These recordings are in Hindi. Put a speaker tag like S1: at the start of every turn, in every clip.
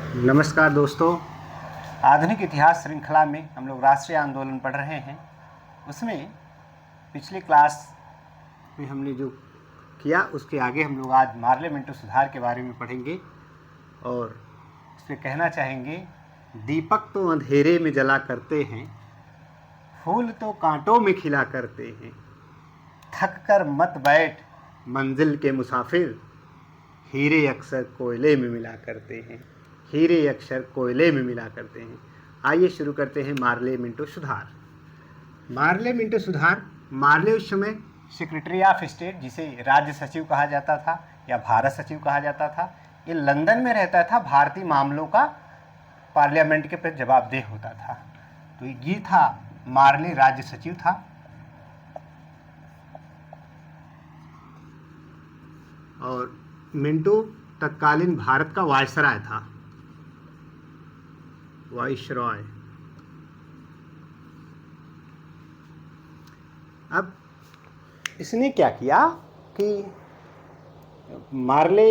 S1: नमस्कार दोस्तों। आधुनिक इतिहास श्रृंखला में हम लोग राष्ट्रीय आंदोलन पढ़ रहे हैं। उसमें पिछली क्लास में हमने जो किया उसके आगे हम लोग आज मार्ले मिंटो सुधार के बारे में पढ़ेंगे और उसमें कहना चाहेंगे, दीपक तो अंधेरे में जला करते हैं, फूल तो कांटों में खिला करते हैं, थक कर मत बैठ मंजिल के मुसाफिर, हीरे अक्सर कोयले में मिला करते हैं, हीरे अक्सर कोयले में मिला करते हैं। आइए शुरू करते हैं मार्ले मिंटो सुधार। मार्ले मिंटो सुधार, मार्ले उस समय सेक्रेटरी ऑफ स्टेट, जिसे राज्य सचिव कहा जाता था या भारत सचिव कहा जाता था, ये लंदन में रहता था। भारतीय मामलों का पार्लियामेंट के प्रति जवाबदेह होता था। तो ये था मार्ले, राज्य सचिव था। और मिंटो तत्कालीन भारत का वायसराय था, वाइसरॉय। अब इसने क्या किया कि मार्ले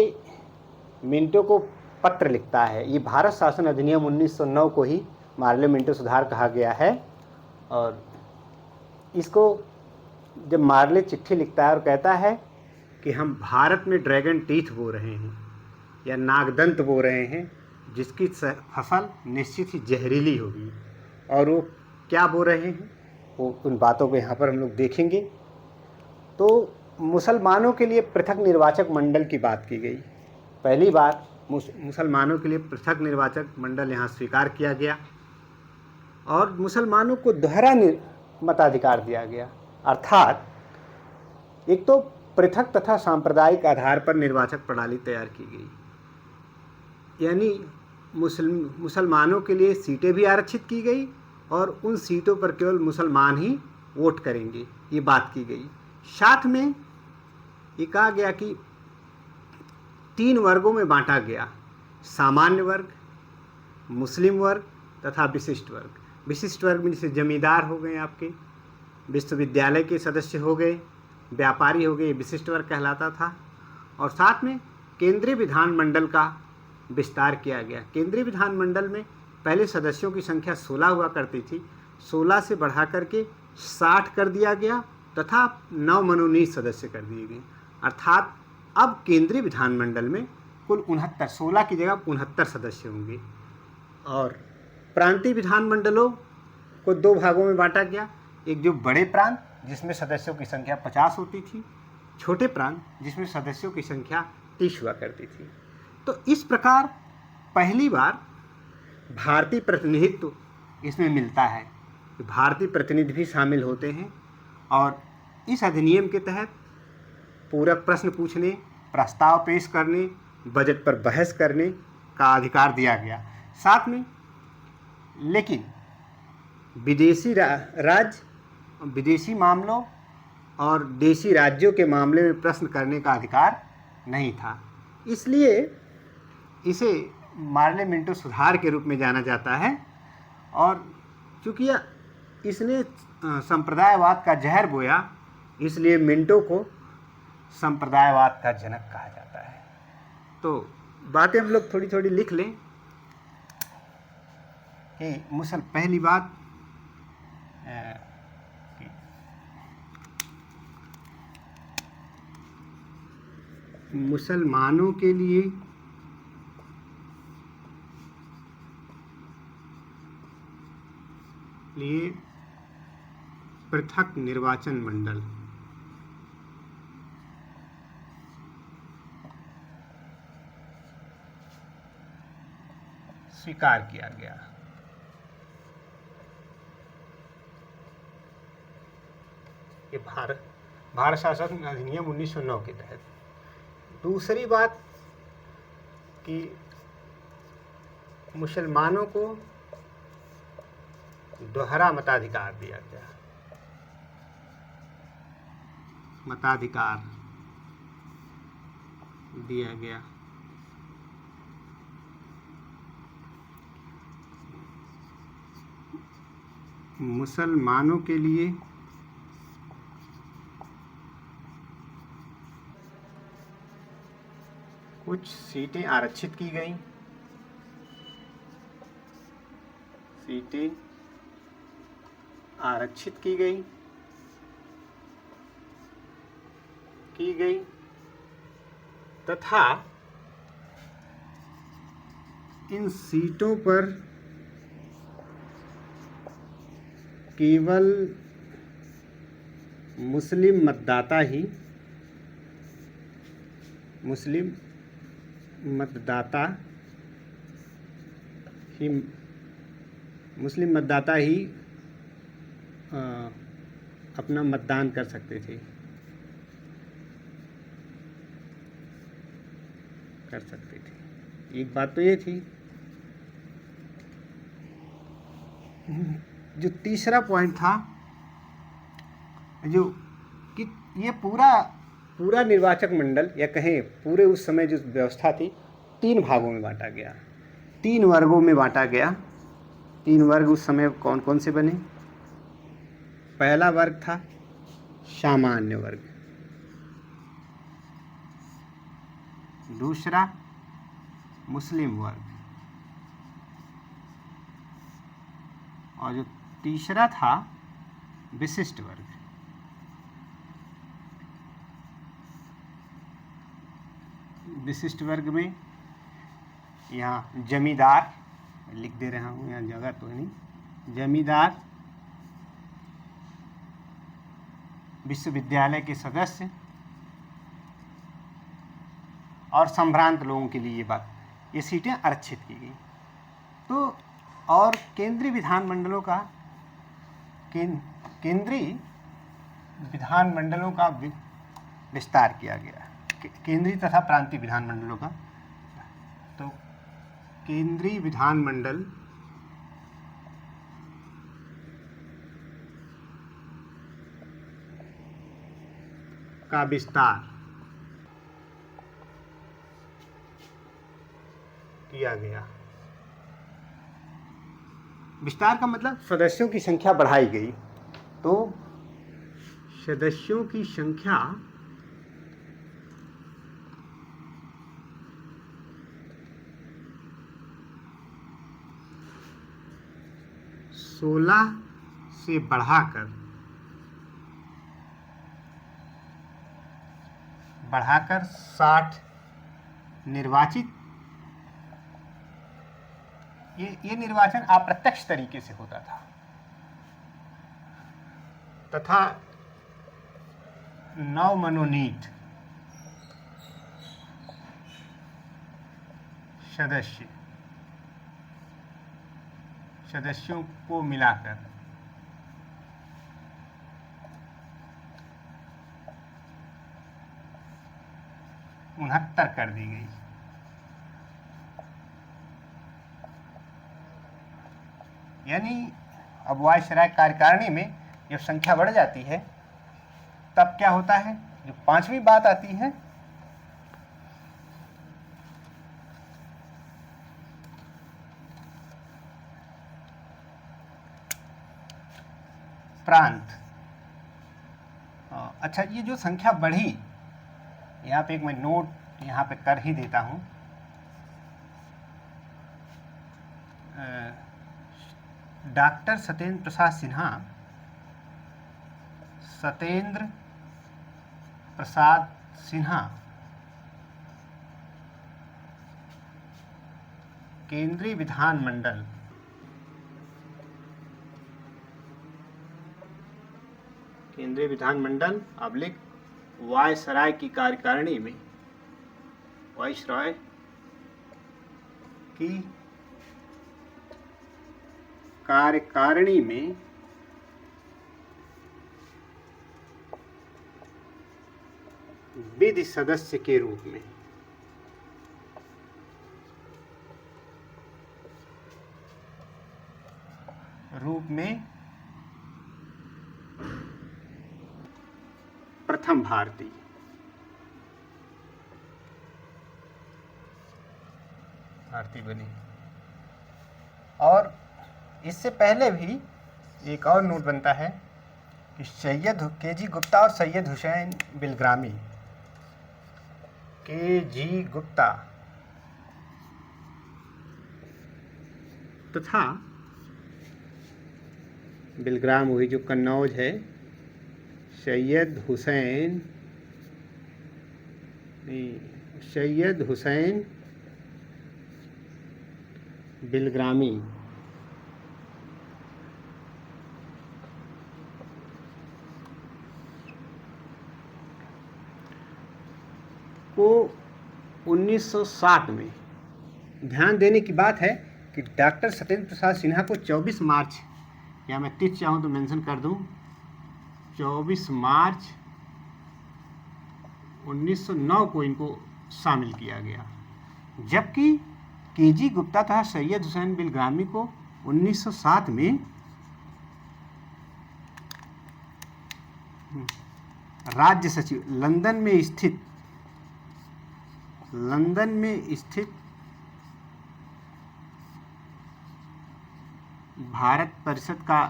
S1: मिंटो को पत्र लिखता है। ये भारत शासन अधिनियम 1909 को ही मार्ले मिंटो सुधार कहा गया है। और इसको जब मार्ले चिट्ठी लिखता है और कहता है कि हम भारत में ड्रैगन टीथ बो रहे हैं या नागदंत बो रहे हैं, जिसकी फसल निश्चित ही जहरीली होगी। और वो क्या बो रहे हैं, वो उन बातों को यहाँ पर हम लोग देखेंगे। तो मुसलमानों के लिए पृथक निर्वाचक मंडल की बात की गई। पहली बार मुसलमानों के लिए पृथक निर्वाचक मंडल यहाँ स्वीकार किया गया और मुसलमानों को दोहरा मताधिकार दिया गया। अर्थात एक तो पृथक तथा सांप्रदायिक आधार पर निर्वाचक प्रणाली तैयार की गई, यानी मुसलमानों के लिए सीटें भी आरक्षित की गई और उन सीटों पर केवल मुसलमान ही वोट करेंगे, ये बात की गई। साथ में ये कहा गया कि 3 वर्गों में बांटा गया, सामान्य वर्ग, मुस्लिम वर्ग तथा विशिष्ट वर्ग। विशिष्ट वर्ग में जैसे जमींदार हो गए, आपके विश्वविद्यालय के सदस्य हो गए, व्यापारी हो गए, विशिष्ट वर्ग कहलाता था। और साथ में केंद्रीय विधानमंडल का विस्तार किया गया। केंद्रीय विधानमंडल में पहले सदस्यों की संख्या 16 हुआ करती थी, 16 से बढ़ा करके 60 कर दिया गया तथा 9 मनोनीत सदस्य कर दिए गए। अर्थात अब केंद्रीय विधानमंडल में कुल 69, 16 की जगह 69 सदस्य होंगे। और प्रांतीय विधानमंडलों को 2 भागों में बांटा गया। एक जो बड़े प्रांत जिसमें सदस्यों की संख्या 50 होती थी, छोटे प्रांत जिसमें सदस्यों की संख्या 30 हुआ करती थी। तो इस प्रकार पहली बार भारतीय प्रतिनिधित्व इसमें मिलता है, भारतीय प्रतिनिधि भी शामिल होते हैं। और इस अधिनियम के तहत पूरक प्रश्न पूछने, प्रस्ताव पेश करने, बजट पर बहस करने का अधिकार दिया गया। साथ में लेकिन विदेशी मामलों और देशी राज्यों के मामले में प्रश्न करने का अधिकार नहीं था। इसलिए इसे मार्ले मिंटो सुधार के रूप में जाना जाता है। और चूँकि इसने संप्रदायवाद का जहर बोया, इसलिए मिंटो को संप्रदायवाद का जनक कहा जाता है। तो बातें हम लोग थोड़ी थोड़ी लिख लें कि पहली बात मुसलमानों के लिए पृथक निर्वाचन मंडल स्वीकार किया गया। ये भारत शासन अधिनियम 1909 के तहत। दूसरी बात कि मुसलमानों को दोहरा मताधिकार दिया गया। मताधिकार दिया गया। मुसलमानों के लिए कुछ सीटें आरक्षित की गई सीटें आरक्षित की गई तथा इन सीटों पर केवल मुस्लिम मतदाता ही अपना मतदान कर सकते थे। एक बात तो ये थी। जो तीसरा पॉइंट था, जो कि ये पूरा निर्वाचक मंडल या कहें पूरे उस समय जो व्यवस्था थी, 3 भागों में बांटा गया, 3 वर्गों में बांटा गया। 3 वर्ग उस समय कौन कौन से बने? पहला वर्ग था सामान्य वर्ग, दूसरा मुस्लिम वर्ग, और जो तीसरा था विशिष्ट वर्ग। विशिष्ट वर्ग में यहाँ जमींदार, लिख दे रहा हूँ, यहाँ जगह तो नहीं, जमींदार, विश्वविद्यालय के सदस्य और संभ्रांत लोगों के लिए ये सीटें आरक्षित की गई। तो और केंद्रीय विधानमंडलों का विस्तार किया गया, केंद्रीय तथा प्रांतीय विधानमंडलों का। तो केंद्रीय विधानमंडल का विस्तार किया गया। विस्तार का मतलब सदस्यों की संख्या बढ़ाई गई। तो सदस्यों की संख्या सोलह से बढ़ाकर 60 निर्वाचित। ये निर्वाचन अप्रत्यक्ष तरीके से होता था तथा 9 मनोनीत सदस्यों को मिलाकर 69 कर दी गई। यानी अब वायसराय कार्यकारिणी में जब संख्या बढ़ जाती है तब क्या होता है, जो 5वीं बात आती है, प्रांत। अच्छा, ये जो संख्या बढ़ी, यहाँ पे एक मैं नोट यहाँ पे कर ही देता हूँ। डॉक्टर सत्येंद्र प्रसाद सिन्हा केंद्रीय विधानमंडल वायसराय की कार्यकारिणी में, वायसराय की कार्यकारिणी में विधि सदस्य के रूप में प्रथम भारतीय बनी। और इससे पहले भी एक और नोट बनता है कि सैयद के.जी. गुप्ता और सैयद हुसैन बिलग्रामी, के.जी. गुप्ता तथा बिलग्राम हुई जो कन्नौज है, सैयद हुसैन बिलग्रामी को 1960 में, ध्यान देने की बात है कि डॉक्टर सत्येंद्र प्रसाद सिन्हा को 24 मार्च, या मैं तिथि चाहूँ तो मेंशन कर दूँ, 24 मार्च 1909 को इनको शामिल किया गया, जबकि केजी गुप्ता तथा सैयद हुसैन बिलग्रामी को 1907 में राज्य सचिव लंदन में स्थित भारत परिषद का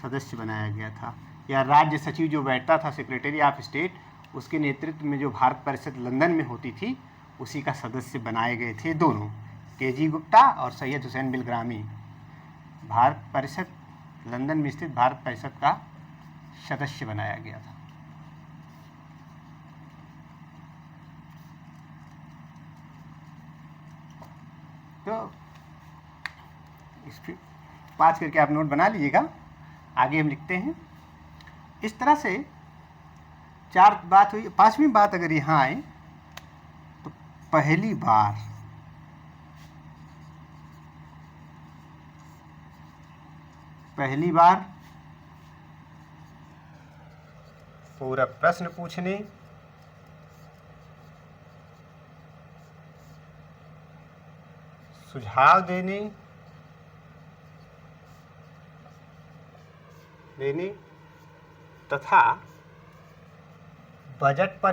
S1: सदस्य बनाया गया था, या राज्य सचिव जो बैठता था सेक्रेटरी ऑफ स्टेट, उसके नेतृत्व में जो भारत परिषद लंदन में होती थी उसी का सदस्य बनाए गए थे दोनों, केजी गुप्ता और सैयद हुसैन बिलग्रामी। भारत परिषद लंदन में स्थित भारत परिषद का सदस्य बनाया गया था। तो इस पाँच करके आप नोट बना लीजिएगा। आगे हम लिखते हैं। इस तरह से 4 बात हुई। 5वीं बात अगर यहाँ आए तो पहली बार पूरा प्रश्न पूछने, सुझाव देने तथा बजट पर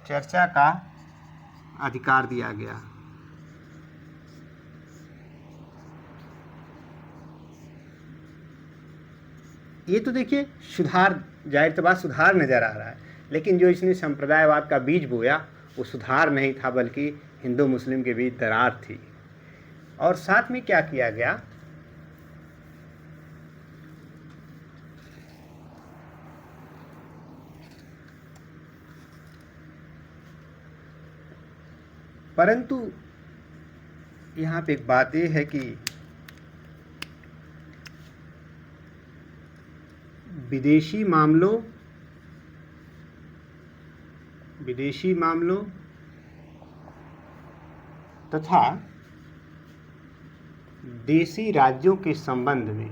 S1: चर्चा का अधिकार दिया गया। ये तो देखिए सुधार, जाहिर बात सुधार नजर आ रहा है, लेकिन जो इसने संप्रदायवाद का बीज बोया वो सुधार नहीं था, बल्कि हिंदू मुस्लिम के बीच दरार थी। और साथ में क्या किया गया, परंतु यहाँ पे एक बात ये है कि विदेशी मामलों तथा देशी राज्यों के संबंध में,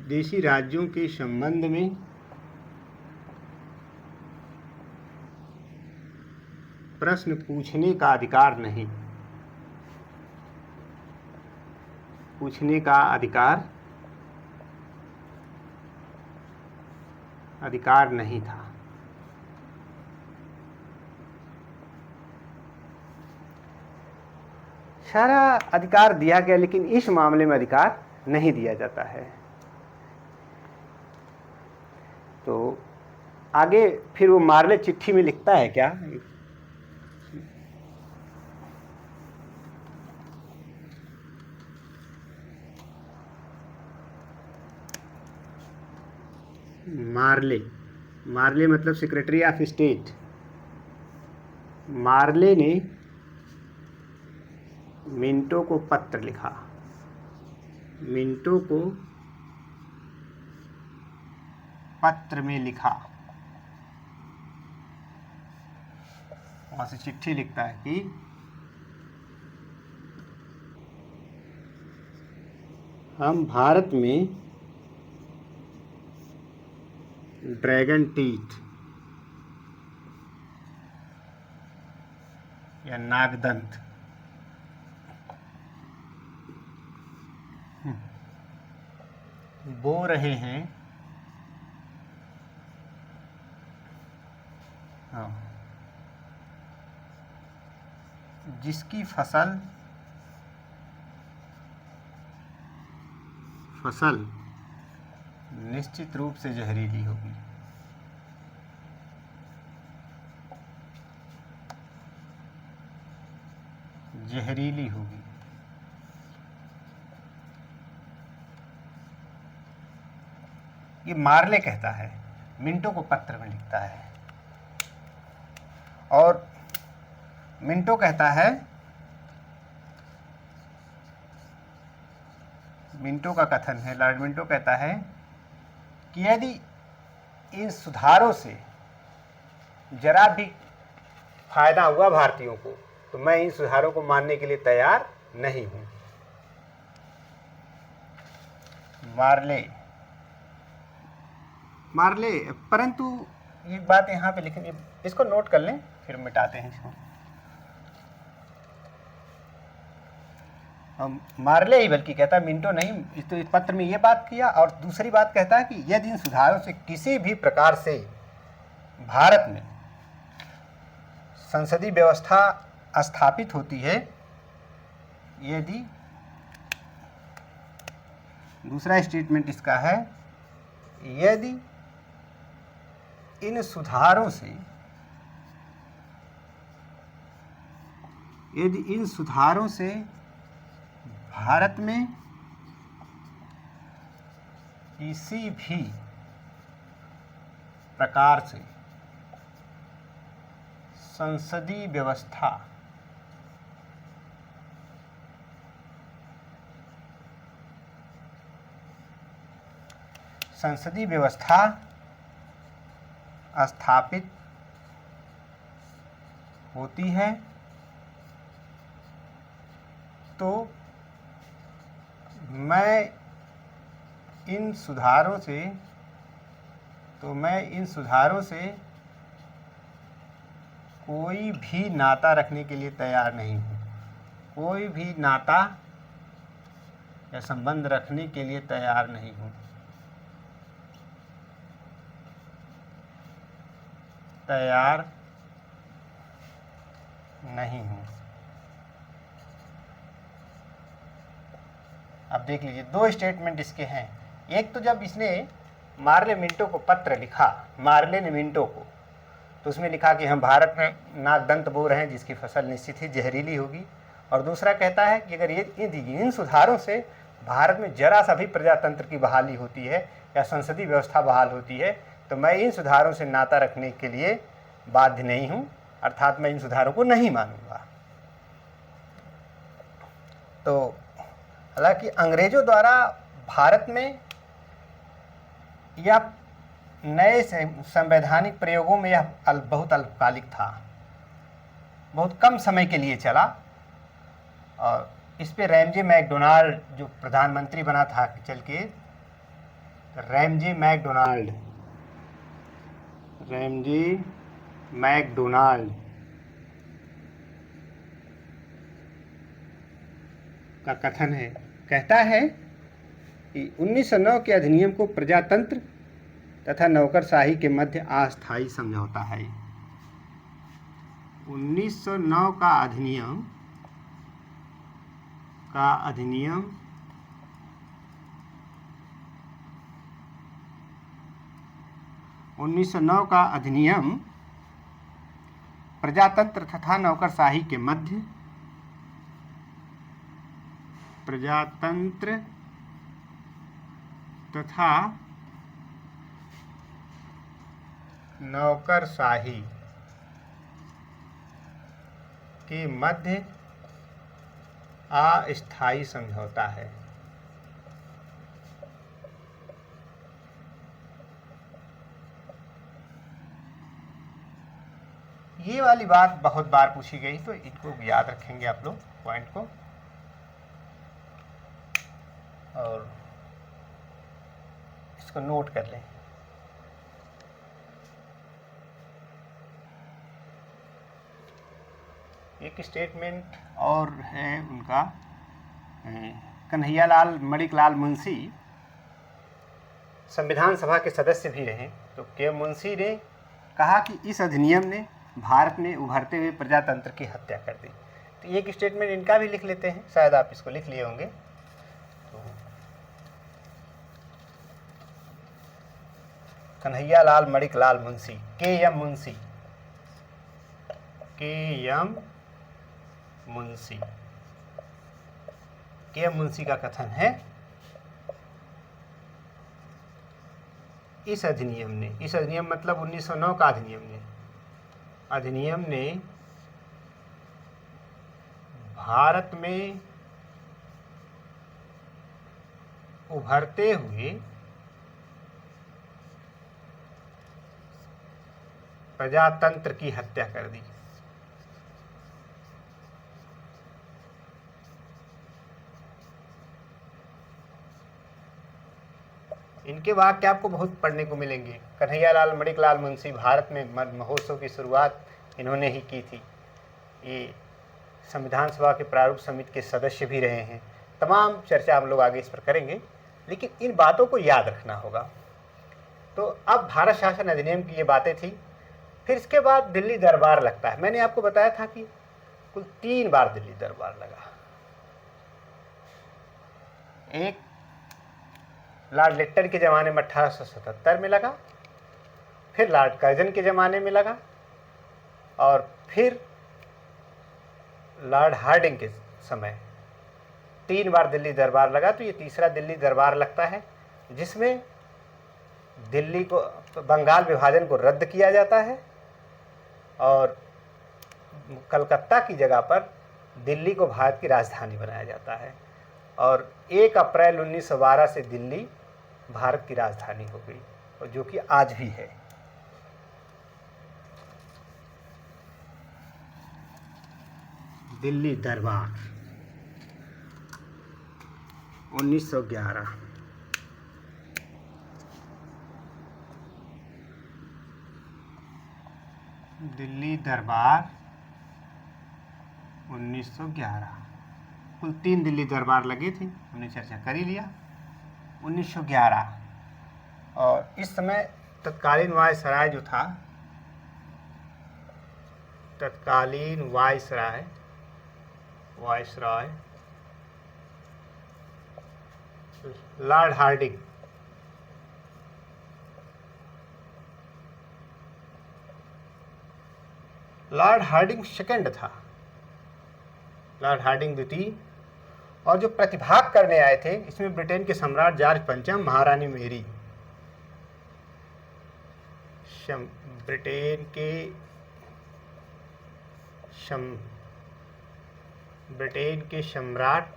S1: देशी राज्यों के संबंध में प्रश्न पूछने का अधिकार नहीं, अधिकार नहीं था। सारा अधिकार दिया गया, लेकिन इस मामले में अधिकार नहीं दिया जाता है। तो आगे फिर वो मार्ले चिट्ठी में लिखता है क्या, मार्ले मतलब सेक्रेटरी ऑफ स्टेट। मार्ले ने मिंटो को पत्र लिखा, मिंटो को पत्र में लिखा, वहां से चिट्ठी लिखता है कि हम भारत में ड्रैगन टीथ या नागदंत बो रहे हैं, जिसकी फसल निश्चित रूप से जहरीली होगी। जहरीली होगी। ये मार्ले कहता है, मिंटो को पत्र में लिखता है। और मिंटो कहता है, मिंटो का कथन है, लॉर्ड मिंटो कहता है कि यदि इन सुधारों से जरा भी फायदा हुआ भारतीयों को तो मैं इन सुधारों को मानने के लिए तैयार नहीं हूं। मार्ले परंतु एक बात यहां पे लिखेंगे, इसको नोट कर लें फिर मिटाते हैं इसको। मार्ले ही बल्कि कहता है, मिंटो नहीं। तो इस पत्र में ये बात किया। और दूसरी बात कहता है कि यदि इन सुधारों से किसी भी प्रकार से भारत में संसदीय व्यवस्था स्थापित होती है, यदि, दूसरा स्टेटमेंट इसका है, यदि इन सुधारों से भारत में किसी भी प्रकार से संसदीय व्यवस्था स्थापित होती है तो मैं इन सुधारों से कोई भी नाता रखने के लिए तैयार नहीं हूँ। कोई भी नाता या संबंध रखने के लिए तैयार नहीं हूँ। अब देख लीजिए, दो स्टेटमेंट इसके हैं। एक तो जब इसने मार्ले मिंटो को पत्र लिखा, मार्ले ने मिंटो को, तो उसमें लिखा कि हम भारत में नागदंत बो रहे हैं जिसकी फसल निश्चित ही जहरीली होगी। और दूसरा कहता है कि अगर इन सुधारों से भारत में जरा सा भी प्रजातंत्र की बहाली होती है या संसदीय व्यवस्था बहाल होती है तो मैं इन सुधारों से नाता रखने के लिए बाध्य नहीं हूँ, अर्थात मैं इन सुधारों को नहीं मानूंगा। तो हालांकि अंग्रेजों द्वारा भारत में यह नए संवैधानिक प्रयोगों में यह बहुत अल्पकालिक था, बहुत कम समय के लिए चला। और इस पे रैमजे मैकडोनाल्ड जो प्रधानमंत्री बना था चल के, रैमजे मैकडोनाल्ड का कथन है, कहता है कि 1909 के अधिनियम को प्रजातंत्र तथा नौकरशाही के मध्य अस्थायी समझौता है। 1909 का अधिनियम 1909 का अधिनियम प्रजातंत्र तथा नौकरशाही के मध्य, प्रजातंत्र तथा नौकरशाही के मध्य अस्थायी समझौता है। ये वाली बात बहुत बार पूछी गई, तो इनको याद रखेंगे आप लोग पॉइंट को। और इसको नोट कर लें। एक स्टेटमेंट और है उनका, कन्हैयालाल मणिकलाल मुंशी संविधान सभा के सदस्य भी रहे। तो के मुंशी ने कहा कि इस अधिनियम ने भारत में उभरते हुए प्रजातंत्र की हत्या कर दी। तो एक स्टेटमेंट इनका भी लिख लेते हैं, शायद आप इसको लिख लिए होंगे। तो कन्हैयालाल मणिकलाल मुंशी, के एम मुंशी के.एम. मुंशी का कथन है, इस अधिनियम मतलब 1909 का अधिनियम ने भारत में उभरते हुए प्रजातंत्र की हत्या कर दी। इनके वाक्य आपको बहुत पढ़ने को मिलेंगे। कन्हैयालाल मणिकलाल मुंशी भारत में महोत्सव की शुरुआत इन्होंने ही की थी। ये संविधान सभा के प्रारूप समिति के सदस्य भी रहे हैं। तमाम चर्चा हम लोग आगे इस पर करेंगे, लेकिन इन बातों को याद रखना होगा। तो अब भारत शासन अधिनियम की ये बातें थी। फिर इसके बाद दिल्ली दरबार लगता है। मैंने आपको बताया था कि कुल 3 बार दिल्ली दरबार लगा। एक लॉर्ड लिट्टन के ज़माने में 1877 में लगा, फिर लॉर्ड कर्जन के ज़माने में लगा, और फिर लॉर्ड हार्डिंग के समय 3 बार दिल्ली दरबार लगा। तो ये तीसरा दिल्ली दरबार लगता है, जिसमें दिल्ली को, बंगाल विभाजन को रद्द किया जाता है और कलकत्ता की जगह पर दिल्ली को भारत की राजधानी बनाया जाता है। और 1 अप्रैल 1912 से दिल्ली भारत की राजधानी हो गई, और जो कि आज भी है। दिल्ली दरबार 1911। दिल्ली दरबार 1911। कुल 3 दिल्ली दरबार लगे थे, हमने चर्चा कर ही लिया। 1911, और इस समय तत्कालीन वायसराय जो था, तत्कालीन viceroy Lord Hardinge. Lord Hardinge second था, लॉर्ड हार्डिंग द्वितीय। और जो प्रतिभाग करने आए थे, इसमें ब्रिटेन के सम्राट जॉर्ज पंचम, महारानी मेरी, ब्रिटेन के सम्राट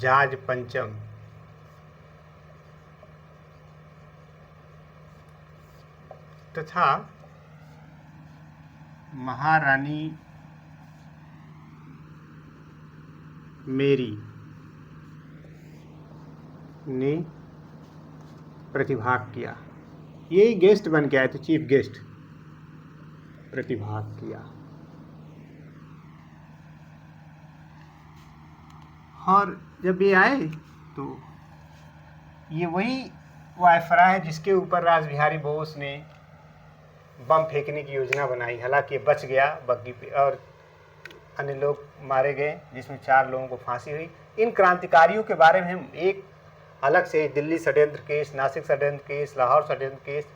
S1: जॉर्ज पंचम, तथा महारानी मेरी ने प्रतिभाग किया। यही गेस्ट बन के आए थे, चीफ गेस्ट प्रतिभाग किया। और जब ये आए तो ये वही वायसराय है जिसके ऊपर रासबिहारी बोस ने बम फेंकने की योजना बनाई। हालांकि ये बच गया बग्गी पे, और अन्य लोग मारे गए, जिसमें 4 लोगों को फांसी हुई। इन क्रांतिकारियों के बारे में हम एक अलग से, दिल्ली षड्यंत्र केस, नासिक षड्यंत्र केस, लाहौर षड्यंत्र केस,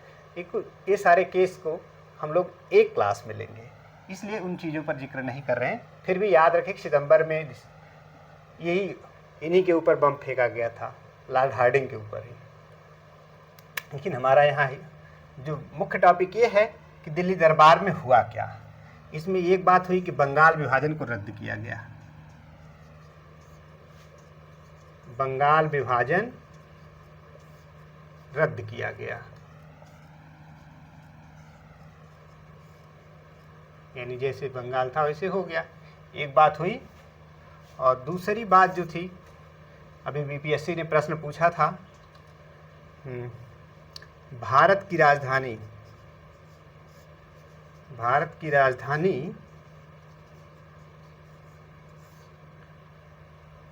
S1: ये सारे केस को हम लोग एक क्लास में लेंगे, इसलिए उन चीज़ों पर जिक्र नहीं कर रहे हैं। फिर भी याद रखें कि सितंबर में यही इन्हीं के ऊपर बम फेंका गया था, लॉर्ड हार्डिंग के ऊपर ही। लेकिन हमारा यहाँ जो मुख्य टॉपिक ये है कि दिल्ली दरबार में हुआ क्या। इसमें एक बात हुई कि बंगाल विभाजन को रद्द किया गया। बंगाल विभाजन रद्द किया गया, यानी जैसे बंगाल था वैसे हो गया। एक बात हुई। और दूसरी बात जो थी, अभी बीपीएससी ने प्रश्न पूछा था, भारत की राजधानी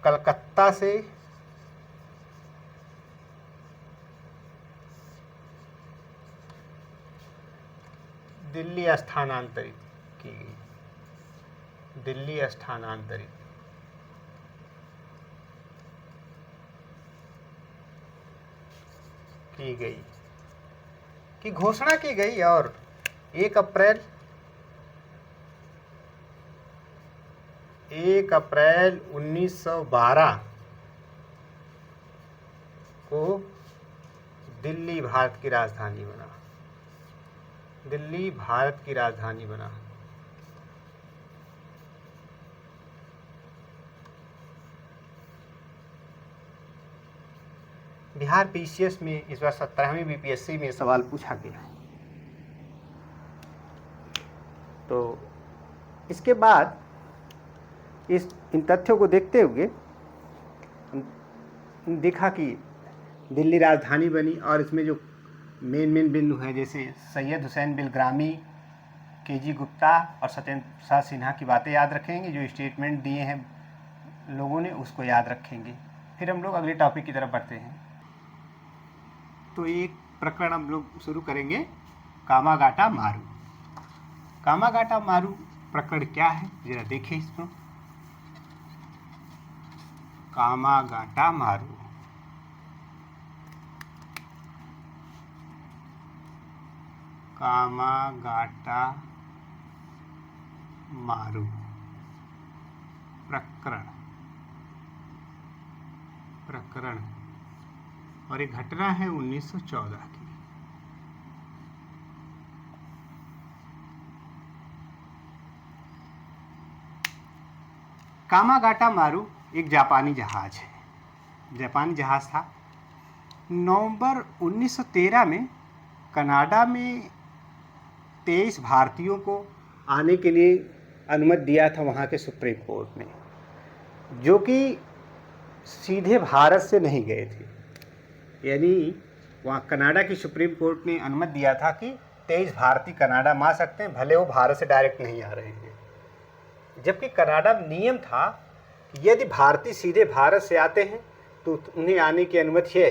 S1: कलकत्ता से दिल्ली स्थानांतरित की गई। दिल्ली स्थानांतरित की गई की घोषणा की गई, और 1 1 अप्रैल 1912 को दिल्ली भारत की राजधानी बना। दिल्ली भारत की राजधानी बना। बिहार पीसीएस में इस बार 17वीं बीपीएससी में सवाल पूछा गया है। तो इसके बाद इन तथ्यों को देखते हुए देखा कि दिल्ली राजधानी बनी और इसमें जो मेन बिंदु है, जैसे सैयद हुसैन बिलग्रामी, केजी गुप्ता और सत्येंद्र प्रसाद सिन्हा की बातें याद रखेंगे, जो स्टेटमेंट दिए हैं लोगों ने उसको याद रखेंगे। फिर हम लोग अगले टॉपिक की तरफ बढ़ते हैं। तो एक प्रकरण हम लोग शुरू करेंगे, कामागाटा मारू। कामागाटा मारू प्रकरण क्या है, जरा देखें इसको। कामागाटा मारू। कामागाटा मारू प्रकरण और एक घटना है 1914 की। कामागाटा मारू एक जापानी जहाज है। जापानी जहाज था। नवंबर 1913 में कनाडा में 23 भारतीयों को आने के लिए अनुमति दिया था वहाँ के सुप्रीम कोर्ट ने, जो कि सीधे भारत से नहीं गए थे। यानी वहाँ कनाडा की सुप्रीम कोर्ट ने अनुमति दिया था कि 23 भारतीय कनाडा में आ सकते हैं, भले वो भारत से डायरेक्ट नहीं आ रहे हैं। जबकि कनाडा में नियम था कि यदि भारतीय सीधे भारत से आते हैं तो उन्हें आने की अनुमति है।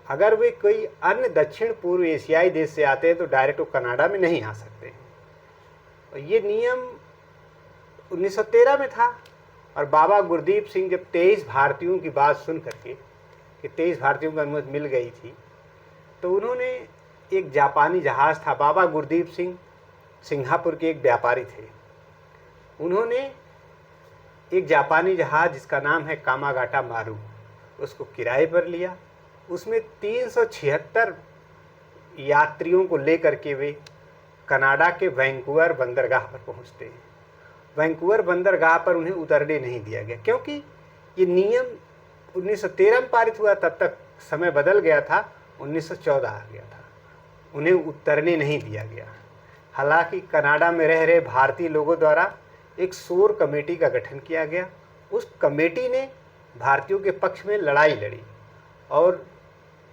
S1: अगर वे कोई अन्य दक्षिण पूर्व एशियाई देश से आते हैं तो डायरेक्ट वो कनाडा में नहीं आ सकते हैं। और ये नियम 1913 में था। और बाबा गुरदीप सिंह जब 23 भारतीयों की बात सुन करके कि 23 भारतीयों को अनुमति मिल गई थी, तो उन्होंने एक जापानी जहाज़ था, बाबा गुरदीप सिंह सिंगापुर के एक व्यापारी थे, उन्होंने एक जापानी जहाज़ जिसका नाम है कामागाटा मारू, उसको किराए पर लिया। उसमें 376 यात्रियों को लेकर के वे कनाडा के वैंकूवर बंदरगाह पर पहुंचते हैं। वैंकूवर बंदरगाह पर उन्हें उतरने नहीं दिया गया, क्योंकि ये नियम 1913 में पारित हुआ, तब तक समय बदल गया था, 1914 आ गया था, उन्हें उतरने नहीं दिया गया। हालांकि कनाडा में रह रहे भारतीय लोगों द्वारा एक शोर कमेटी का गठन किया गया। उस कमेटी ने भारतीयों के पक्ष में लड़ाई लड़ी और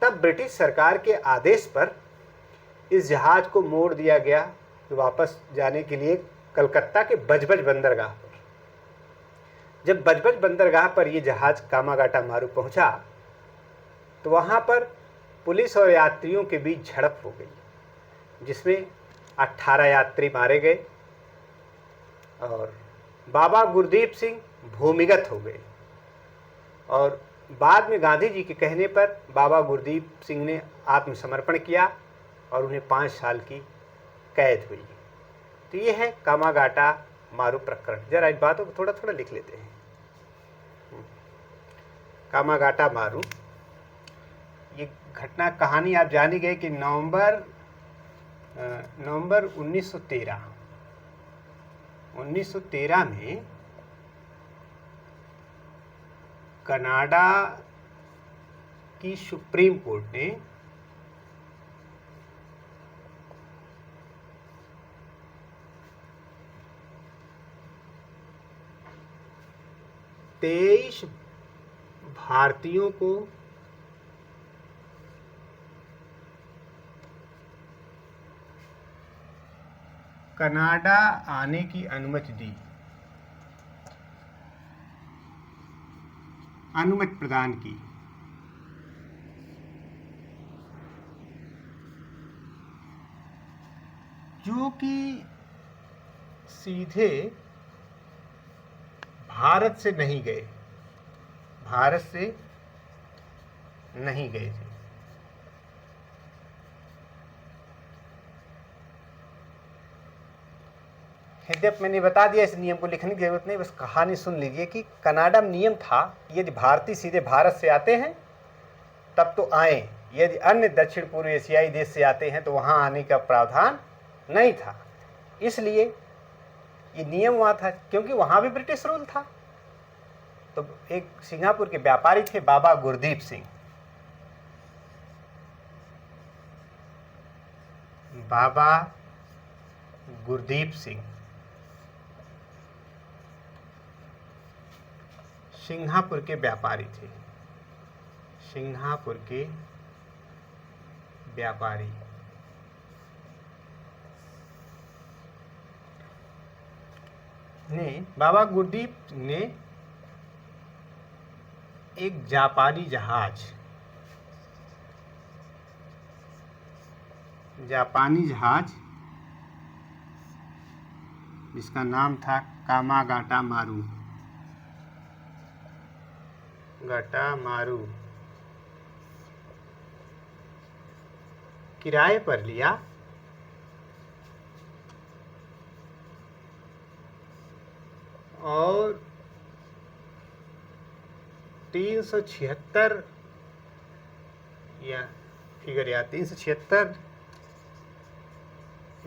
S1: तब ब्रिटिश सरकार के आदेश पर इस जहाज को मोड़ दिया गया वापस जाने के लिए कलकत्ता के बजबज बंदरगाह पर। जब बजबज बंदरगाह पर यह जहाज कामागाटा मारू पहुंचा तो वहां पर पुलिस और यात्रियों के बीच झड़प हो गई, जिसमें 18 यात्री मारे गए और बाबा गुरदीप सिंह भूमिगत हो गए। और बाद में गांधी जी के कहने पर बाबा गुरदीप सिंह ने आत्मसमर्पण किया और उन्हें 5 साल की कैद हुई। तो ये है कामागाटा मारू प्रकरण। जरा इन बातों को थोड़ा थोड़ा लिख लेते हैं। कामागाटा मारू, ये घटना कहानी आप जान ही गए कि नवंबर 1913 में कनाडा की सुप्रीम कोर्ट ने तेईस भारतीयों को कनाडा आने की अनुमति दी, अनुमति प्रदान की। जो कि सीधे भारत से नहीं गए, भारत से नहीं गए थे। यद्यप मैंने बता दिया इस नियम को लिखने की जरूरत नहीं, बस कहानी सुन लीजिए कि कनाडा में नियम था यदि भारतीय सीधे भारत से आते हैं तब तो आए, यदि अन्य दक्षिण पूर्व एशियाई देश से आते हैं तो वहां आने का प्रावधान नहीं था। इसलिए ये नियम हुआ था क्योंकि वहां भी ब्रिटिश रूल था। तो एक सिंगापुर के व्यापारी थे बाबा गुरदीप सिंह। बाबा गुरदीप सिंह सिंगापुर के व्यापारी थे। सिंगापुर के व्यापारी ने, बाबा गुरदीप ने एक जापानी जहाज जिसका नाम था कामागाटा मारू किराए पर लिया और 376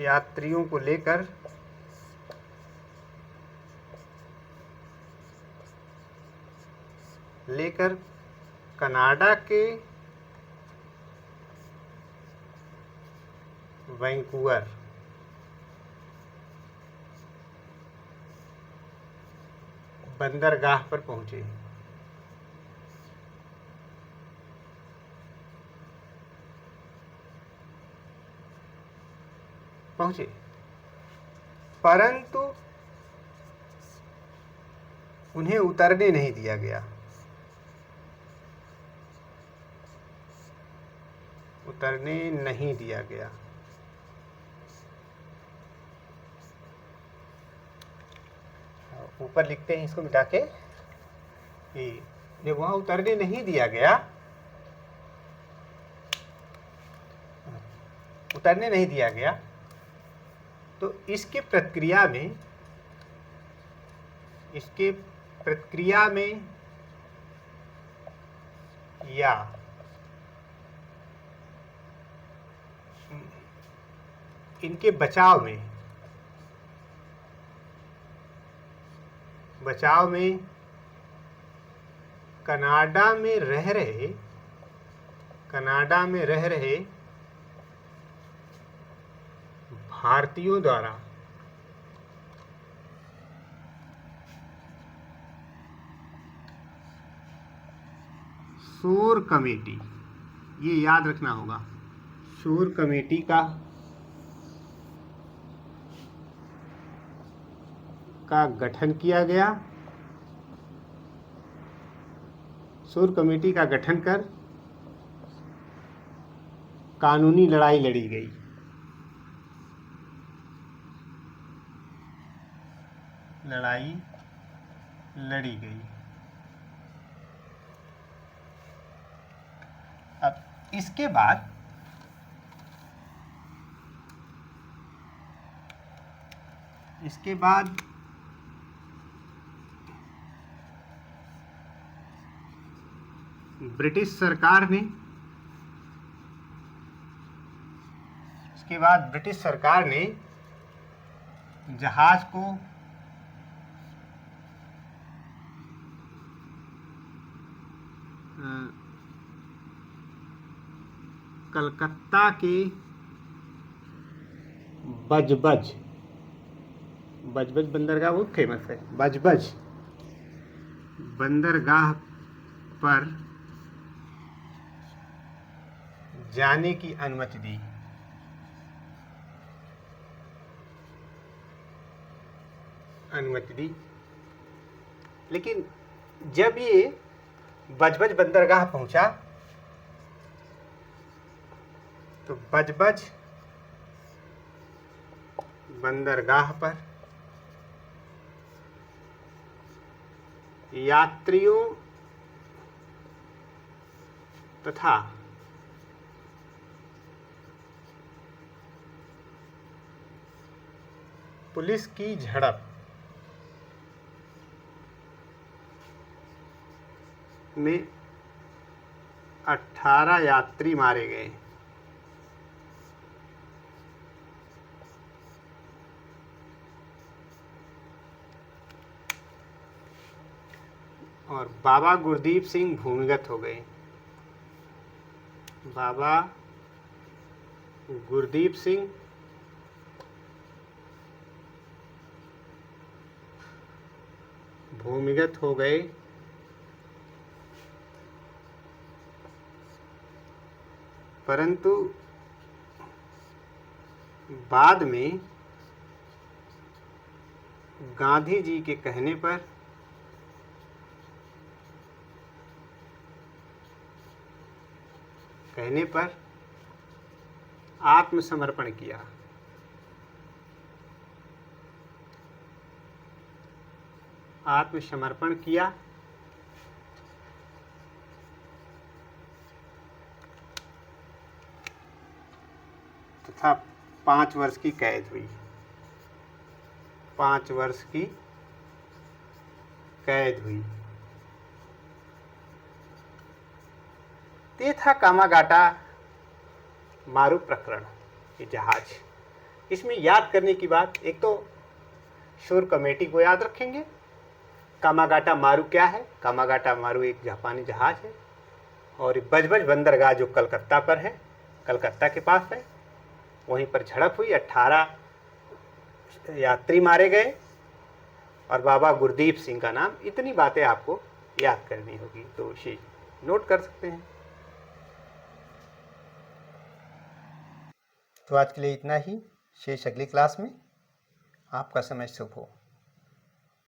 S1: यात्रियों को लेकर कनाडा के वैंकूवर बंदरगाह पर पहुंचे। परंतु उन्हें उतरने नहीं दिया गया। ऊपर लिखते हैं इसको मिटा के कि जब वहां उतरने नहीं दिया गया तो इसके प्रतिक्रिया में या इनके बचाव में कनाडा में रह रहे भारतीयों द्वारा शोर कमेटी, ये याद रखना होगा, शोर कमेटी का गठन किया गया। शोर कमेटी का गठन कर कानूनी लड़ाई लड़ी गई। अब इसके बाद ब्रिटिश सरकार ने जहाज को कलकत्ता के बजबज बंदरगाह बहुत फेमस है, बजबज बंदरगाह पर जाने की अनुमति दी। लेकिन जब ये बजबज बंदरगाह पहुंचा तो बजबज बंदरगाह पर यात्रियों तथा पुलिस की झड़प में 18 यात्री मारे गए। और बाबा गुरदीप सिंह भूमिगत हो गए। बाबा गुरदीप सिंह भूमिगत हो गए। परंतु बाद में गांधी जी के कहने पर आत्मसमर्पण किया। तथा 5 वर्ष की कैद हुई। 5 वर्ष की कैद हुई। ये था कामागाटा मारू प्रकरण, ये जहाज। इसमें याद करने की बात, एक तो शोर कमेटी को याद रखेंगे। कामागाटा मारू क्या है? कामागाटा मारू एक जापानी जहाज है और बजबज बंदरगाह जो कलकत्ता पर है, कलकत्ता के पास है, वहीं पर झड़प हुई। 18 यात्री मारे गए और बाबा गुरदीप सिंह का नाम। इतनी बातें आपको याद करनी होगी, तो इसे नोट कर सकते हैं। तो आज के लिए इतना ही। शेष अगली क्लास में। आपका समय शुभ हो।